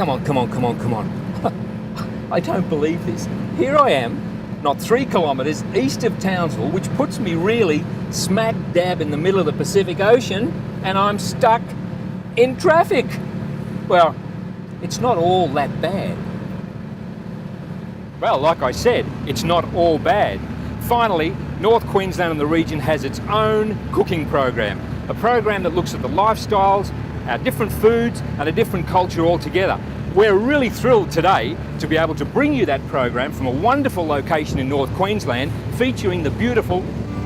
Come on, come on, come on, come on. I don't believe this. Here I am, not 3 kilometres east of Townsville, which puts me really smack dab in the middle of the Pacific Ocean, and I'm stuck in traffic. Well, it's not all that bad. Well, like I said, it's not all bad. Finally, North Queensland and the region has its own cooking program, a program that looks at the lifestyles, our different foods and a different culture altogether. We're really thrilled today to be able to bring you that program from a wonderful location in North Queensland featuring the beautiful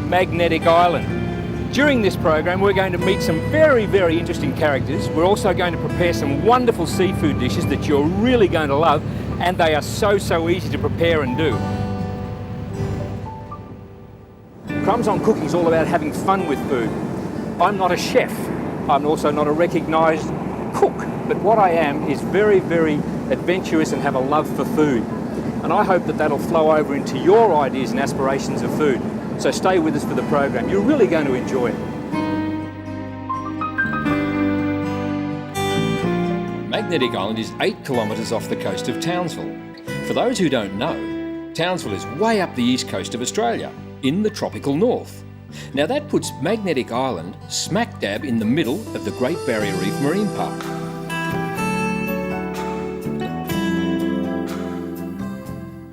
Magnetic Island. During this program, we're going to meet some very, very interesting characters. We're also going to prepare some wonderful seafood dishes that you're really going to love, and they are so easy to prepare and do. Crumbs on Cooking is all about having fun with food. I'm not a chef. I'm also not a recognised cook, but what I am is very, very adventurous and have a love for food. And I hope that that'll flow over into your ideas and aspirations of food. So stay with us for the program. You're really going to enjoy it. Magnetic Island is 8 kilometres off the coast of Townsville. For those who don't know, Townsville is way up the east coast of Australia, in the tropical north. Now that puts Magnetic Island smack dab in the middle of the Great Barrier Reef Marine Park.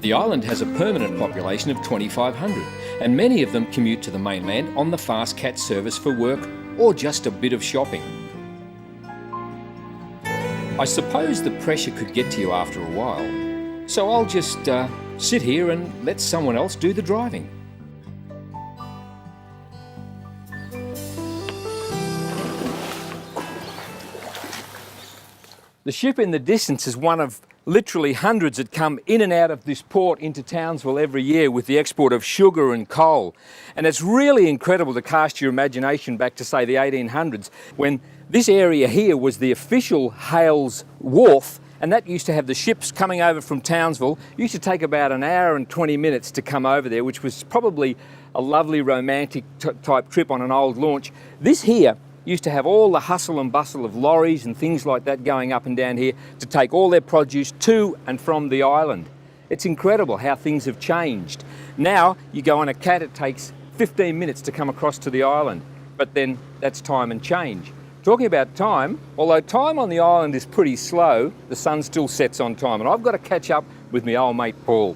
The island has a permanent population of 2,500, and many of them commute to the mainland on the fast cat service for work or just a bit of shopping. I suppose the pressure could get to you after a while, so I'll just sit here and let someone else do the driving. The ship in the distance is one of literally hundreds that come in and out of this port into Townsville every year with the export of sugar and coal. And it's really incredible to cast your imagination back to, say, the 1800s, when this area here was the official Hales Wharf, and that used to have the ships coming over from Townsville. It used to take about an hour and 20 minutes to come over there, which was probably a lovely romantic type trip on an old launch. This here used to have all the hustle and bustle of lorries and things like that going up and down here to take all their produce to and from the island. It's incredible how things have changed. Now you go on a cat, it takes 15 minutes to come across to the island, but then that's time and change. Talking about time, although time on the island is pretty slow, the sun still sets on time, and I've got to catch up with my old mate Paul.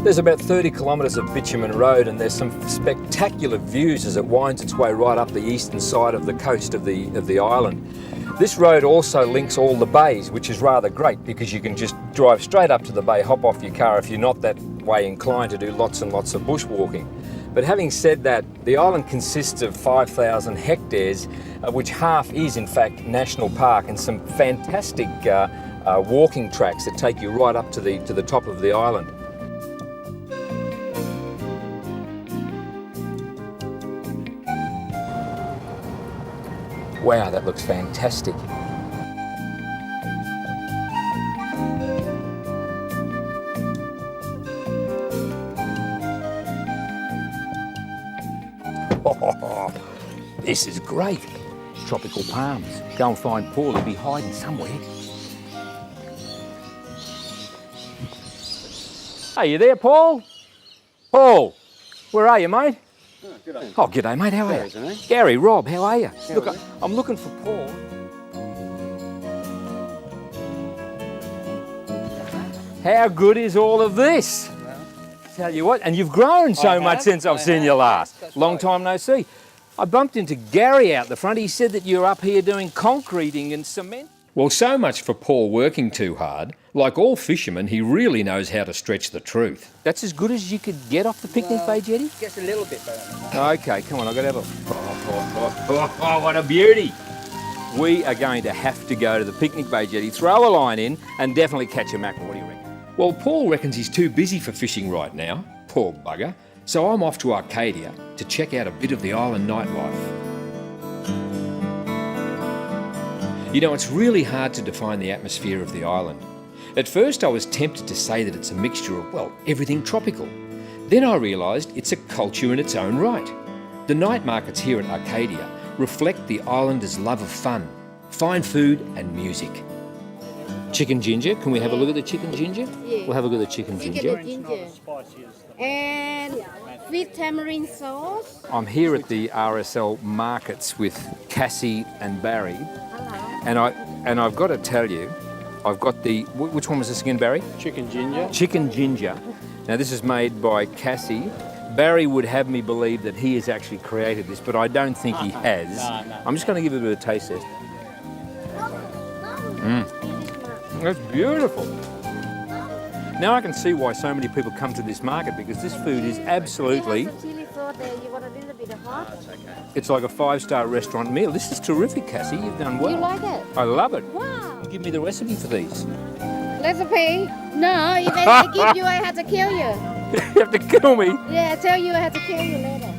There's about 30 kilometres of bitumen road, and there's some spectacular views as it winds its way right up the eastern side of the coast of the island. This road also links all the bays, which is rather great because you can just drive straight up to the bay, hop off your car if you're not that way inclined to do lots and lots of bushwalking. But having said that, the island consists of 5,000 hectares, of which half is in fact national park, and some fantastic walking tracks that take you right up to the top of the island. Wow, that looks fantastic. Oh, this is great. Tropical palms. Go and find Paul, he'll be hiding somewhere. Hey, you there, Paul? Paul, where are you, mate? Oh, g'day, mate. How are you? Gary, Rob, how are you? Look, I'm looking for Paul. How good is all of this? Tell you what, and you've grown so much since I've seen you last. Long time no see. I bumped into Gary out the front. He said that you're up here doing concreting and cement. Well, so much for Paul working too hard. Like all fishermen, he really knows how to stretch the truth. That's as good as you could get off the picnic bay jetty? Just a little bit better. Okay, come on, I've got to have a... Oh, what a beauty! We are going to have to go to the picnic bay jetty, throw a line in, and definitely catch a mackerel. What do you reckon? Well, Paul reckons he's too busy for fishing right now. Poor bugger. So I'm off to Arcadia to check out a bit of the island nightlife. You know, it's really hard to define the atmosphere of the island. At first I was tempted to say that it's a mixture of, well, everything tropical. Then I realised it's a culture in its own right. The night markets here at Arcadia reflect the islanders' love of fun, fine food and music. Chicken ginger, can we have a look at the chicken ginger? Yeah. We'll have a look at the chicken ginger. Ginger. And with tamarind sauce. I'm here at the RSL markets with Cassie and Barry. Hello. And I've got to tell you, I've got which one was this again, Barry? Chicken ginger. Chicken ginger. Now this is made by Cassie. Barry would have me believe that he has actually created this, but I don't think he has. No. I'm just going to give it a bit of a taste test. That's beautiful. Now I can see why so many people come to this market, because this food is absolutely... Chili sauce there. You want a little bit of hot? It's like a 5-star restaurant meal. This is terrific, Cassie. You've done well. You like it? I love it. Wow. Give me the recipe for these. Recipe? No, if I give you, I have to kill you. You have to kill me. Yeah, I tell you I have to kill you later.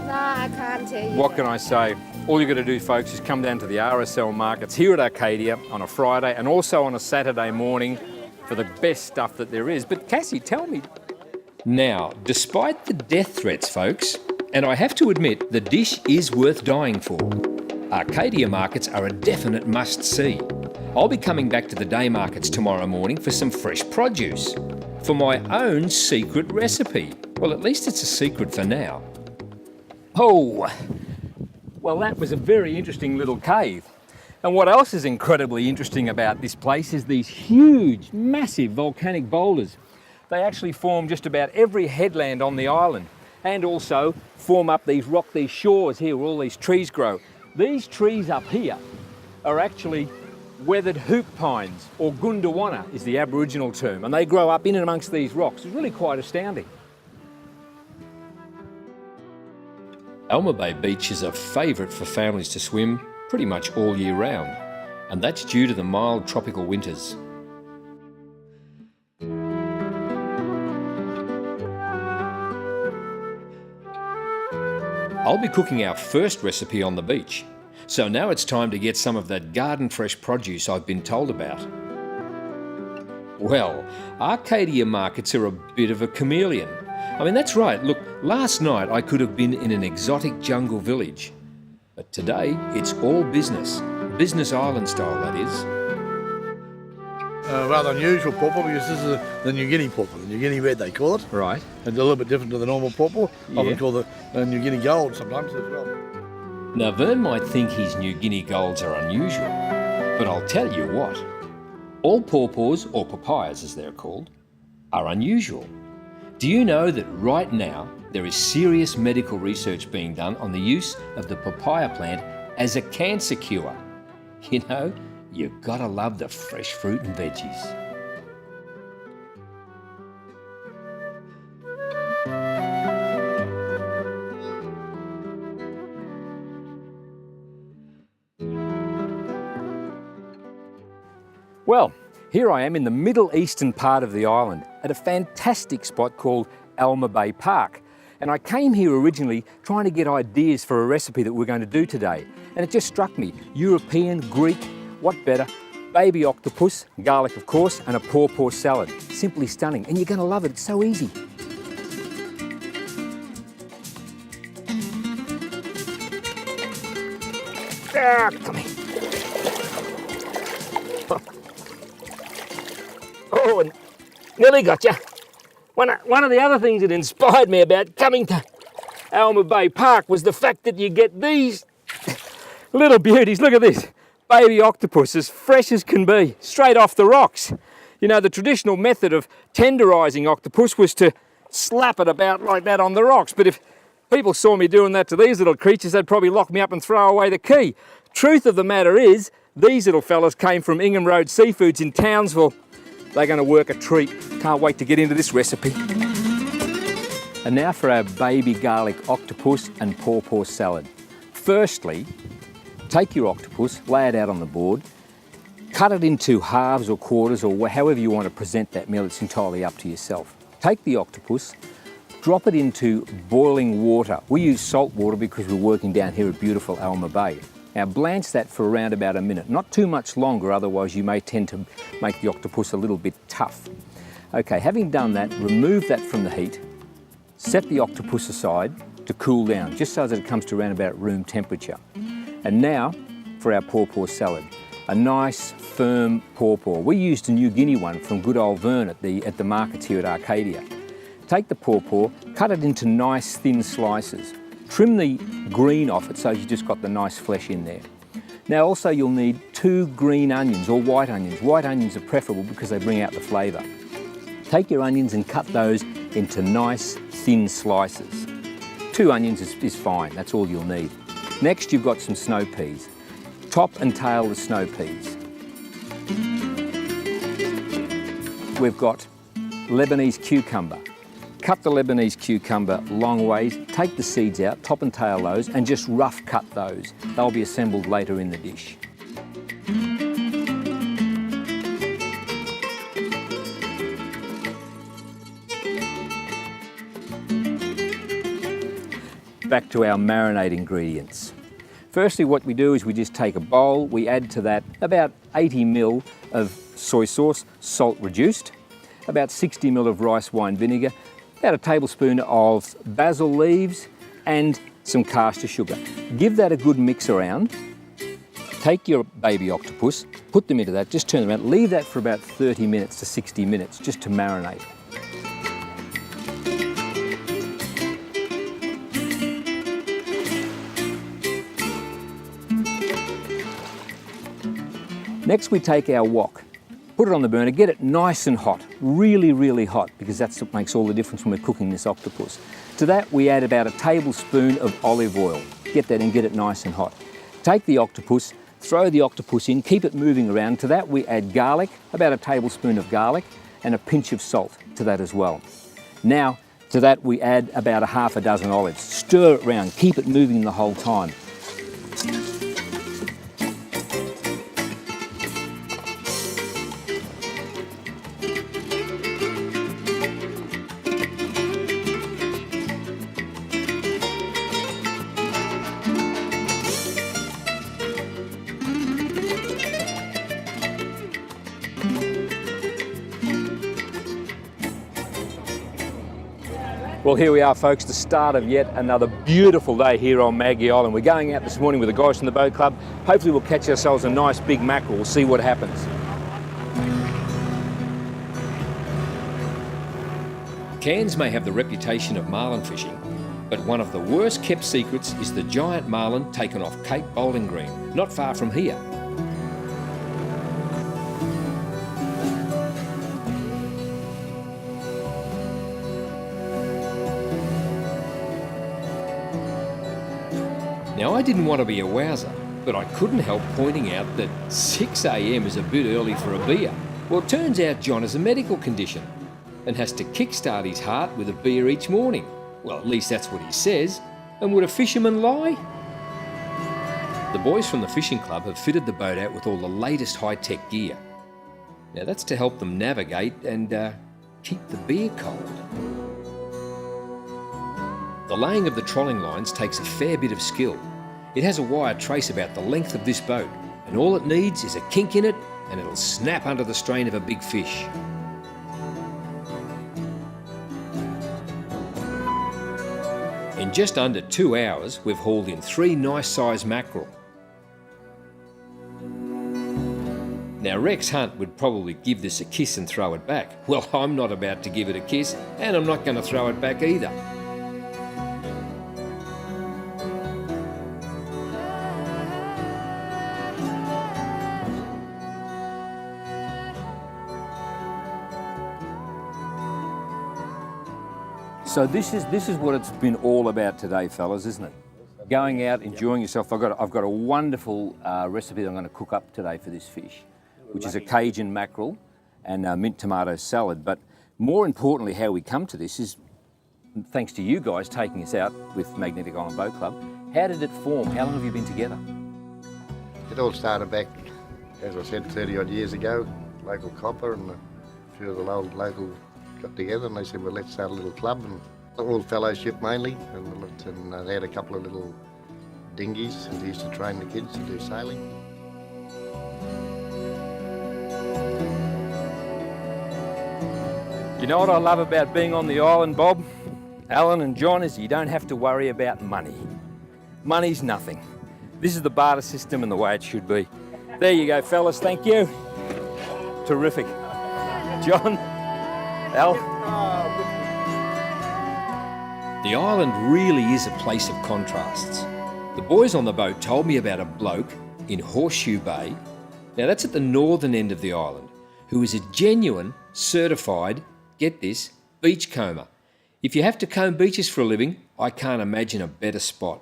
No, I can't tell you. What can I say? All you've got to do, folks, is come down to the RSL markets here at Arcadia on a Friday and also on a Saturday morning for the best stuff that there is. But Cassie, tell me. Now, despite the death threats, folks, and I have to admit, the dish is worth dying for. Arcadia markets are a definite must-see. I'll be coming back to the day markets tomorrow morning for some fresh produce, for my own secret recipe. Well, at least it's a secret for now. Oh, well, that was a very interesting little cave. And what else is incredibly interesting about this place is these huge, massive volcanic boulders. They actually form just about every headland on the island, and also form up these shores here where all these trees grow. These trees up here are actually weathered hoop pines, or gundawana is the Aboriginal term, and they grow up in and amongst these rocks. It's really quite astounding. Alma Bay Beach is a favourite for families to swim pretty much all year round, and that's due to the mild tropical winters. I'll be cooking our first recipe on the beach, so now it's time to get some of that garden fresh produce I've been told about. Well, Arcadia markets are a bit of a chameleon. I mean, that's right. Look, last night I could have been in an exotic jungle village. But today, it's all business. Business island style, that is. Rather unusual pawpaw, because this is the New Guinea pawpaw, the New Guinea red they call it. Right. It's a little bit different to the normal pawpaw. Yeah. Often called the New Guinea gold sometimes as well. Now, Vern might think his New Guinea golds are unusual, but I'll tell you what. All pawpaws, or papayas as they're called, are unusual. Do you know that right now there is serious medical research being done on the use of the papaya plant as a cancer cure? You know, you've got to love the fresh fruit and veggies. Well, here I am in the middle eastern part of the island at a fantastic spot called Alma Bay Park. And I came here originally trying to get ideas for a recipe that we're going to do today. And it just struck me, European, Greek, what better? Baby octopus, garlic of course, and a pawpaw salad. Simply stunning, and you're going to love it, it's so easy. Ah, come here. Oh, and nearly got you. One of the other things that inspired me about coming to Alma Bay Park was the fact that you get these little beauties. Look at this, baby octopus, as fresh as can be, straight off the rocks. You know, the traditional method of tenderising octopus was to slap it about like that on the rocks, but if people saw me doing that to these little creatures, they'd probably lock me up and throw away the key. Truth of the matter is, these little fellas came from Ingham Road Seafoods in Townsville. They're going to work a treat. Can't wait to get into this recipe. And now for our baby garlic octopus and pawpaw salad. Firstly, take your octopus, lay it out on the board, cut it into halves or quarters or however you want to present that meal. It's entirely up to yourself. Take the octopus, drop it into boiling water. We use salt water because we're working down here at beautiful Alma Bay. Now blanch that for around about a minute, not too much longer, otherwise you may tend to make the octopus a little bit tough. Okay, having done that, remove that from the heat, set the octopus aside, to cool down, just so that it comes to around about room temperature. And now for our pawpaw salad. A nice, firm pawpaw. We used a New Guinea one from good old Vern at the markets here at Arcadia. Take the pawpaw, cut it into nice thin slices. Trim the green off it so you just got the nice flesh in there. Now also you'll need 2 green onions or white onions. White onions are preferable because they bring out the flavour. Take your onions and cut those into nice thin slices. 2 onions is fine, that's all you'll need. Next you've got some snow peas. Top and tail the snow peas. We've got Lebanese cucumber. Cut the Lebanese cucumber long ways, take the seeds out, top and tail those, and just rough cut those. They'll be assembled later in the dish. Back to our marinade ingredients. Firstly, what we do is we just take a bowl, we add to that about 80 ml of soy sauce, salt reduced, about 60 ml of rice wine vinegar, about a tablespoon of basil leaves and some caster sugar. Give that a good mix around. Take your baby octopus, put them into that, just turn them around, leave that for about 30 minutes to 60 minutes just to marinate. Next we take our wok, put it on the burner, get it nice and hot, really, really hot, because that's what makes all the difference when we're cooking this octopus. To that we add about a tablespoon of olive oil. Get that and get it nice and hot. Take the octopus, throw the octopus in, keep it moving around. To that we add garlic, about a tablespoon of garlic, and a pinch of salt to that as well. Now, to that we add about a half a dozen olives. Stir it around, keep it moving the whole time. Well, here we are, folks, the start of yet another beautiful day here on Maggie Island. We're going out this morning with the guys from the boat club. Hopefully we'll catch ourselves a nice big mackerel. We'll see what happens. Cairns may have the reputation of marlin fishing, but one of the worst kept secrets is the giant marlin taken off Cape Bowling Green, not far from here. Now, I didn't want to be a wowser, but I couldn't help pointing out that 6 a.m. is a bit early for a beer. Well, it turns out John has a medical condition and has to kickstart his heart with a beer each morning. Well, at least that's what he says. And would a fisherman lie? The boys from the fishing club have fitted the boat out with all the latest high-tech gear. Now, that's to help them navigate and keep the beer cold. The laying of the trolling lines takes a fair bit of skill. It has a wire trace about the length of this boat, and all it needs is a kink in it and it'll snap under the strain of a big fish. In just under 2 hours, we've hauled in 3 nice-sized mackerel. Now, Rex Hunt would probably give this a kiss and throw it back. Well, I'm not about to give it a kiss, and I'm not going to throw it back either. So this is what it's been all about today, fellas, isn't it? Going out, enjoying yourself. I've got a wonderful recipe that I'm going to cook up today for this fish, which is a Cajun mackerel and mint tomato salad. But more importantly, how we come to this is thanks to you guys taking us out with Magnetic Island Boat Club. How did it form? How long have you been together? It all started back, as I said, 30 odd years ago. Local copper and a few of the local got together and they said, well, let's start a little club, and all fellowship mainly, and they had a couple of little dinghies and they used to train the kids to do sailing. You know what I love about being on the island, Bob? Alan and John, is you don't have to worry about money. Money's nothing. This is the barter system and the way it should be. There you go, fellas, thank you. Terrific. John, Al. The island really is a place of contrasts. The boys on the boat told me about a bloke in Horseshoe Bay, now that's at the northern end of the island, who is a genuine, certified, get this, beachcomber. If you have to comb beaches for a living, I can't imagine a better spot.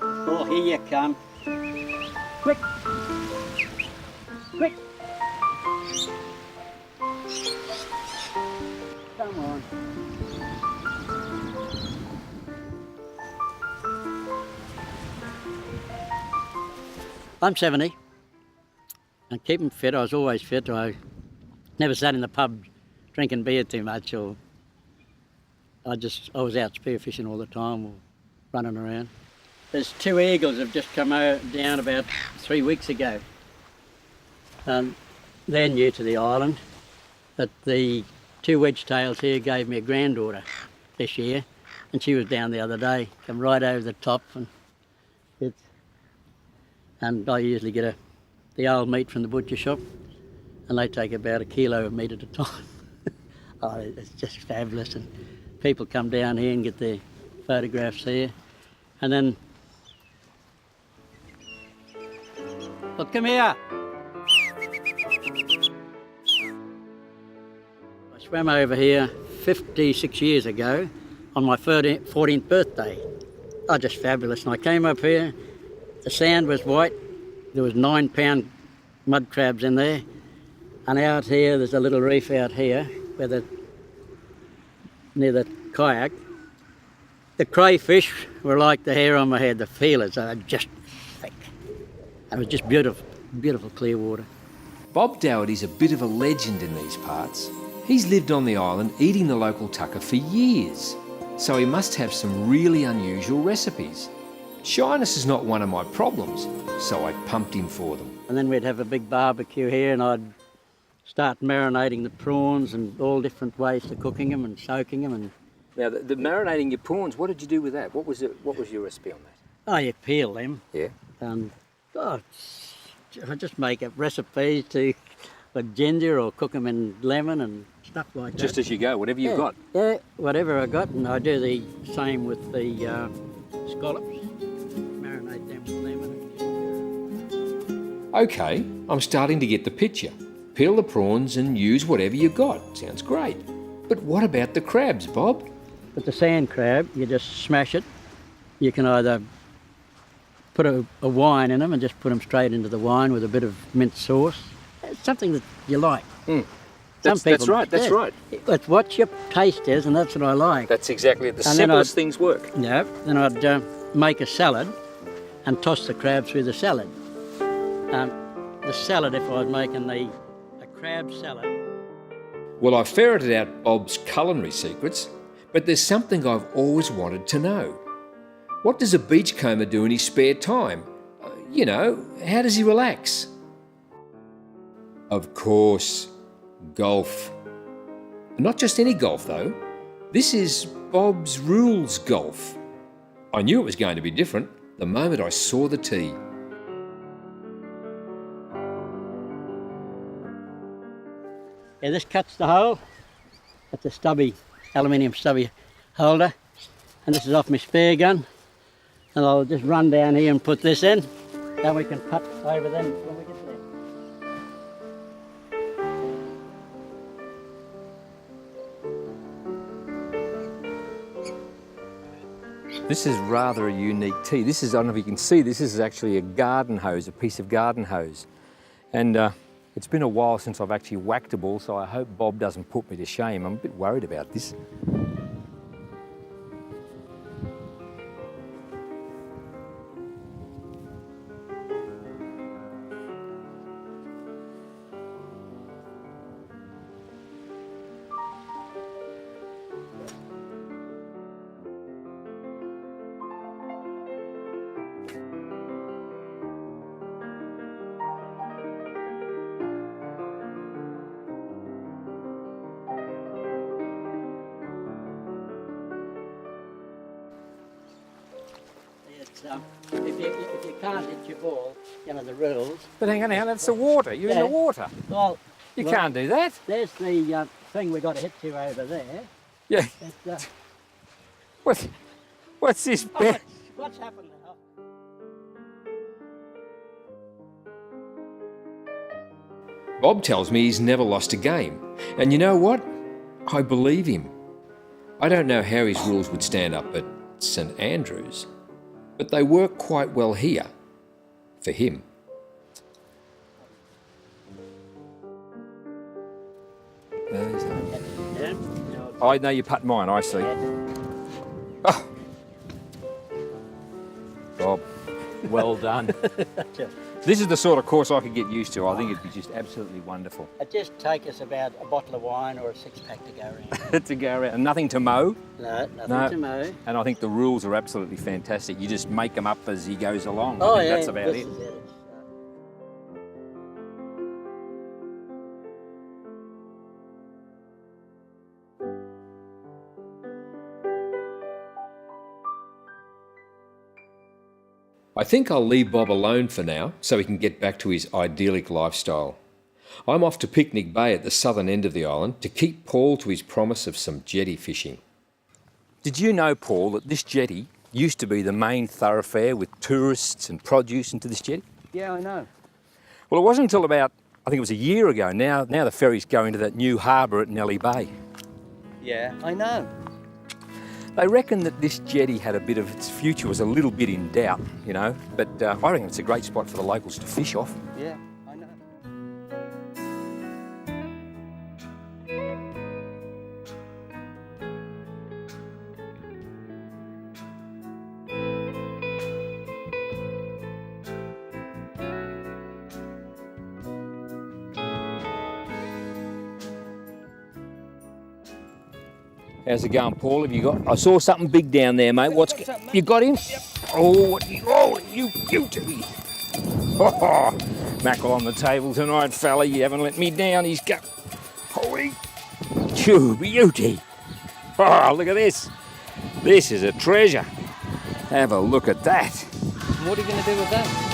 Oh, here you come. Quick! Quick! Come on. I'm 70 and keeping fit. I was always fit. I never sat in the pub drinking beer too much, or I was out spearfishing all the time or running around. There's 2 eagles have just come down about 3 weeks ago. They're new to the island, but the 2 wedge-tails here gave me a granddaughter this year, and she was down the other day, come right over the top, and I usually get the old meat from the butcher shop, and they take about 1 kilo of meat at a time. Oh, it's just fabulous, and people come down here and get their photographs here, and then look, come here. I swam over here 56 years ago on my 14th birthday. Oh, just fabulous. And I came up here, the sand was white, there was 9-pound mud crabs in there. And out here, there's a little reef out here near the kayak. The crayfish were like the hair on my head, the feelers are just thick. And it was just beautiful, beautiful clear water. Bob Dougherty's a bit of a legend in these parts. He's lived on the island eating the local tucker for years, so he must have some really unusual recipes. Shyness is not one of my problems, so I pumped him for them. And then we'd have a big barbecue here, and I'd start marinating the prawns and all different ways to cooking them and soaking them. And Now, the marinating your prawns, what did you do with that? What was your recipe on that? oh, you peel them. Yeah. And I just make up recipes with ginger or cook them in lemon and stuff like that. Just as you go, whatever you've got. Yeah, whatever I got, and I do the same with the scallops. Marinate them with lemon. Okay, I'm starting to get the picture. Peel the prawns and use whatever you got. Sounds great. But what about the crabs, Bob? With the sand crab, you just smash it. You can either put a wine in them and just put them straight into the wine with a bit of mint sauce. It's something that you like. That's right. It's what your taste is, and that's what I like. That's exactly it. The And simplest things work. Yeah, then I'd make a salad and toss the crab through the salad. The salad, if I was making a crab salad. Well, I ferreted out Bob's culinary secrets, but there's something I've always wanted to know. What does a beachcomber do in his spare time? How does he relax? Of course, golf. Not just any golf, though. This is Bob's Rules golf. I knew it was going to be different the moment I saw the tee. Yeah, this cuts the hole. That's a aluminium stubby holder. And this is off my spare gun. And I'll just run down here and put this in. Then we can putt over them when we get there. This is rather a unique tee. I don't know if you can see, this is actually a garden hose, a piece of garden hose. And it's been a while since I've actually whacked a ball, so I hope Bob doesn't put me to shame. I'm a bit worried about this. if you can't hit your ball, you know the rules. But hang on now, that's the water. You're in the water. Well, You can't do that. There's the thing we got to hit to over there. Yeah. It's, What's this? what's happened now? Bob tells me he's never lost a game. And you know what? I believe him. I don't know how his rules would stand up at St Andrews, but they work quite well here, for him. Yeah. I know you putt mine, I see. Oh. Bob, well done. This is the sort of course I could get used to. I think it'd be just absolutely wonderful. It just take us about a bottle of wine or a six-pack to go around. To go around. And nothing to mow. No, nothing to mow. And I think the rules are absolutely fantastic. You just make them up as he goes along. Oh, I think yeah, that's about this it. is it. I think I'll leave Bob alone for now so he can get back to his idyllic lifestyle. I'm off to Picnic Bay at the southern end of the island to keep Paul to his promise of some jetty fishing. Did you know, Paul, that this jetty used to be the main thoroughfare with tourists and produce into this jetty? Yeah, I know. Well, it wasn't until about, I think it was a year ago now the ferries go into that new harbour at Nellie Bay. Yeah, I know. They reckon that this jetty had a bit of its future was a little bit in doubt, you know, but I reckon it's a great spot for the locals to fish off. Yeah, I know. How's it going, Paul? Have you got? I saw something big down there, mate. What's you got him? Yep. Oh, you beauty! Oh, mackerel on the table tonight, fella. You haven't let me down. He's got. Holy, you beauty! Oh, look at this. This is a treasure. Have a look at that. What are you going to do with that?